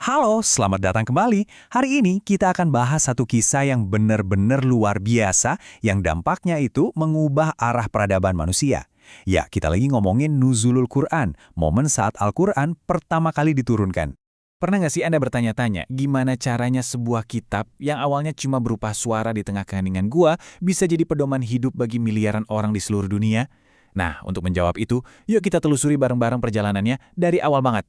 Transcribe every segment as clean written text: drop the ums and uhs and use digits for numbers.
Halo, selamat datang kembali. Hari ini kita akan bahas satu kisah yang benar-benar luar biasa yang dampaknya itu mengubah arah peradaban manusia. Ya, kita lagi ngomongin Nuzulul Quran, momen saat Al-Quran pertama kali diturunkan. Pernah nggak sih Anda bertanya-tanya, gimana caranya sebuah kitab yang awalnya cuma berupa suara di tengah keheningan gua bisa jadi pedoman hidup bagi miliaran orang di seluruh dunia? Nah, untuk menjawab itu, yuk kita telusuri bareng-bareng perjalanannya dari awal banget.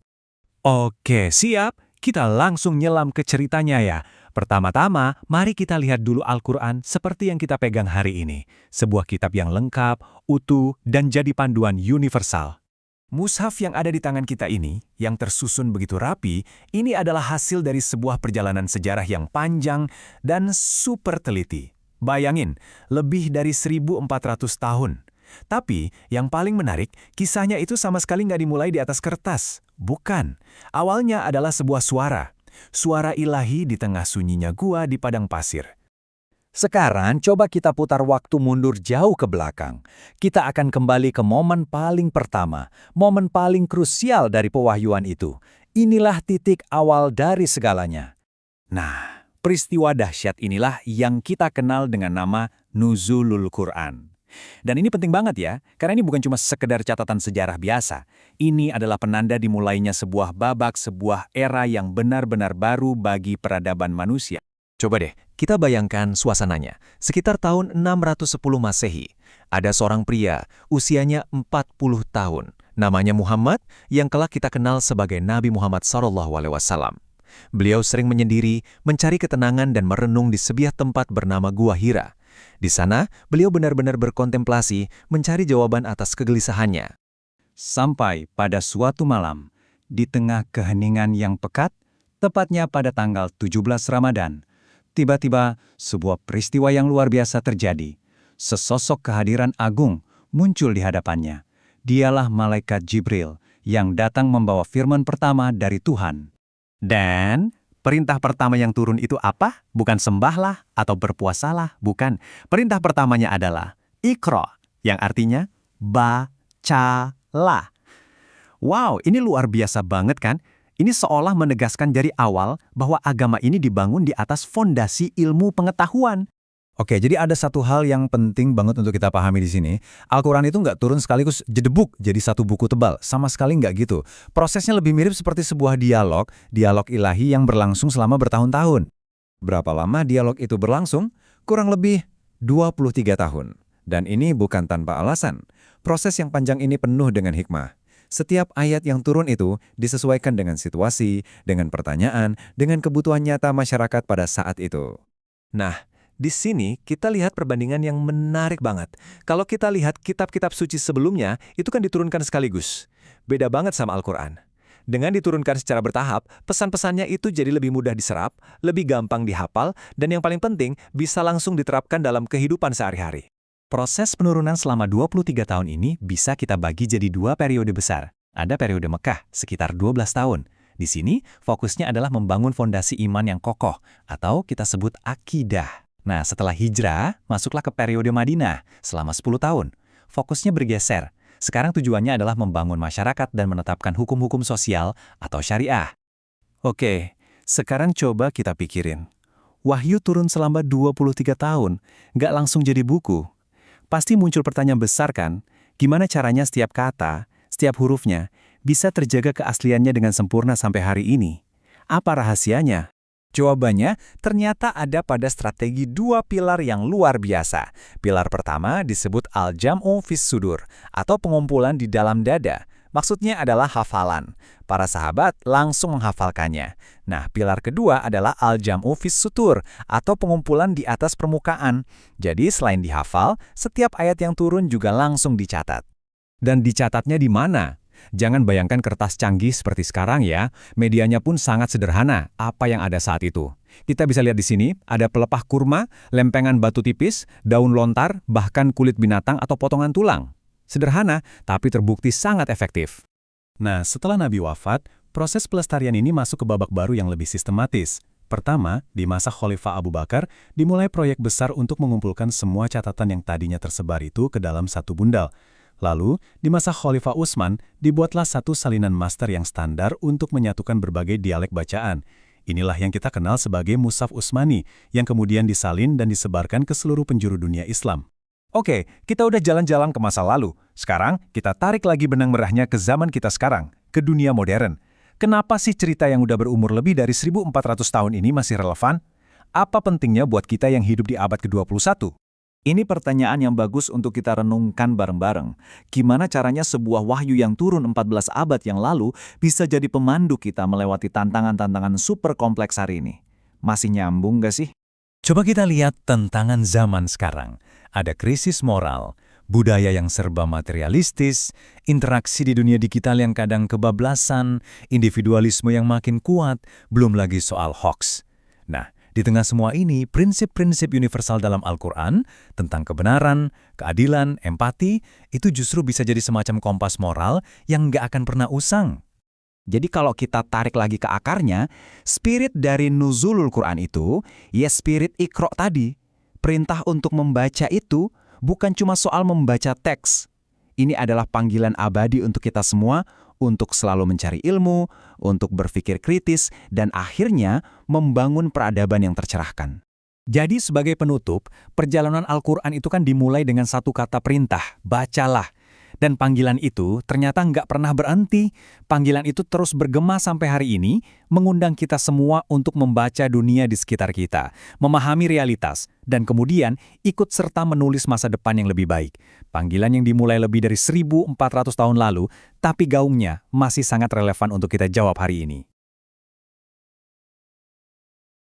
Oke, siap. Kita langsung nyelam ke ceritanya ya. Pertama-tama, mari kita lihat dulu Al-Quran seperti yang kita pegang hari ini. Sebuah kitab yang lengkap, utuh, dan jadi panduan universal. Mushaf yang ada di tangan kita ini, yang tersusun begitu rapi, ini adalah hasil dari sebuah perjalanan sejarah yang panjang dan super teliti. Bayangin, lebih dari 1400 tahun. Tapi, yang paling menarik, kisahnya itu sama sekali nggak dimulai di atas kertas. Bukan. Awalnya adalah sebuah suara. Suara ilahi di tengah sunyinya gua di padang pasir. Sekarang, coba kita putar waktu mundur jauh ke belakang. Kita akan kembali ke momen paling pertama, momen paling krusial dari pewahyuan itu. Inilah titik awal dari segalanya. Nah, peristiwa dahsyat inilah yang kita kenal dengan nama Nuzulul Quran. Dan ini penting banget ya, karena ini bukan cuma sekedar catatan sejarah biasa. Ini adalah penanda dimulainya sebuah babak, sebuah era yang benar-benar baru bagi peradaban manusia. Coba deh, kita bayangkan suasananya. Sekitar tahun 610 Masehi, ada seorang pria, usianya 40 tahun. Namanya Muhammad, yang kelak kita kenal sebagai Nabi Muhammad SAW. Beliau sering menyendiri, mencari ketenangan dan merenung di sebuah tempat bernama Gua Hira. Di sana, beliau benar-benar berkontemplasi, mencari jawaban atas kegelisahannya. Sampai pada suatu malam, di tengah keheningan yang pekat, tepatnya pada tanggal 17 Ramadan, tiba-tiba sebuah peristiwa yang luar biasa terjadi. Sesosok kehadiran agung muncul di hadapannya. Dialah malaikat Jibril yang datang membawa firman pertama dari Tuhan. Dan perintah pertama yang turun itu apa? Bukan sembahlah atau berpuasalah, bukan. Perintah pertamanya adalah Iqra, yang artinya bacalah. Wow, ini luar biasa banget kan? Ini seolah menegaskan dari awal bahwa agama ini dibangun di atas fondasi ilmu pengetahuan. Oke, jadi ada satu hal yang penting banget untuk kita pahami di sini. Al-Quran itu nggak turun sekaligus jedebuk jadi satu buku tebal. Sama sekali nggak gitu. Prosesnya lebih mirip seperti sebuah dialog ilahi yang berlangsung selama bertahun-tahun. Berapa lama dialog itu berlangsung? Kurang lebih 23 tahun. Dan ini bukan tanpa alasan. Proses yang panjang ini penuh dengan hikmah. Setiap ayat yang turun itu disesuaikan dengan situasi, dengan pertanyaan, dengan kebutuhan nyata masyarakat pada saat itu. Nah, di sini kita lihat perbandingan yang menarik banget. Kalau kita lihat kitab-kitab suci sebelumnya, itu kan diturunkan sekaligus. Beda banget sama Al-Quran. Dengan diturunkan secara bertahap, pesan-pesannya itu jadi lebih mudah diserap, lebih gampang dihafal, dan yang paling penting, bisa langsung diterapkan dalam kehidupan sehari-hari. Proses penurunan selama 23 tahun ini bisa kita bagi jadi dua periode besar. Ada periode Mekah, sekitar 12 tahun. Di sini, fokusnya adalah membangun fondasi iman yang kokoh, atau kita sebut akidah. Nah, setelah hijrah, masuklah ke periode Madinah selama 10 tahun. Fokusnya bergeser. Sekarang tujuannya adalah membangun masyarakat dan menetapkan hukum-hukum sosial atau syariah. Oke, sekarang coba kita pikirin. Wahyu turun selama 23 tahun, nggak langsung jadi buku. Pasti muncul pertanyaan besar kan, gimana caranya setiap kata, setiap hurufnya, bisa terjaga keasliannya dengan sempurna sampai hari ini? Apa rahasianya? Jawabannya ternyata ada pada strategi dua pilar yang luar biasa. Pilar pertama disebut al-jam'u fis sudur, atau pengumpulan di dalam dada. Maksudnya adalah hafalan. Para sahabat langsung menghafalkannya. Nah, pilar kedua adalah al-jam'u fis sutur, atau pengumpulan di atas permukaan. Jadi selain dihafal, setiap ayat yang turun juga langsung dicatat. Dan dicatatnya di mana? Jangan bayangkan kertas canggih seperti sekarang ya, medianya pun sangat sederhana apa yang ada saat itu. Kita bisa lihat di sini, ada pelepah kurma, lempengan batu tipis, daun lontar, bahkan kulit binatang atau potongan tulang. Sederhana, tapi terbukti sangat efektif. Nah, setelah Nabi wafat, proses pelestarian ini masuk ke babak baru yang lebih sistematis. Pertama, di masa Khalifah Abu Bakar, dimulai proyek besar untuk mengumpulkan semua catatan yang tadinya tersebar itu ke dalam satu bundal. Lalu, di masa Khalifah Utsman, dibuatlah satu salinan master yang standar untuk menyatukan berbagai dialek bacaan. Inilah yang kita kenal sebagai Mushaf Utsmani, yang kemudian disalin dan disebarkan ke seluruh penjuru dunia Islam. Oke, kita udah jalan-jalan ke masa lalu. Sekarang, kita tarik lagi benang merahnya ke zaman kita sekarang, ke dunia modern. Kenapa sih cerita yang udah berumur lebih dari 1400 tahun ini masih relevan? Apa pentingnya buat kita yang hidup di abad ke-21? Ini pertanyaan yang bagus untuk kita renungkan bareng-bareng. Gimana caranya sebuah wahyu yang turun 14 abad yang lalu bisa jadi pemandu kita melewati tantangan-tantangan super kompleks hari ini? Masih nyambung nggak sih? Coba kita lihat tantangan zaman sekarang. Ada krisis moral, budaya yang serba materialistis, interaksi di dunia digital yang kadang kebablasan, individualisme yang makin kuat, belum lagi soal hoax. Nah, di tengah semua ini, prinsip-prinsip universal dalam Al-Quran tentang kebenaran, keadilan, empati, itu justru bisa jadi semacam kompas moral yang nggak akan pernah usang. Jadi kalau kita tarik lagi ke akarnya, spirit dari nuzulul Quran itu, ya spirit Iqra tadi. Perintah untuk membaca itu bukan cuma soal membaca teks. Ini adalah panggilan abadi untuk kita semua, untuk selalu mencari ilmu, untuk berpikir kritis, dan akhirnya membangun peradaban yang tercerahkan. Jadi sebagai penutup, perjalanan Al-Quran itu kan dimulai dengan satu kata perintah, bacalah. Dan panggilan itu ternyata nggak pernah berhenti. Panggilan itu terus bergema sampai hari ini, mengundang kita semua untuk membaca dunia di sekitar kita, memahami realitas, dan kemudian ikut serta menulis masa depan yang lebih baik. Panggilan yang dimulai lebih dari 1400 tahun lalu, tapi gaungnya masih sangat relevan untuk kita jawab hari ini.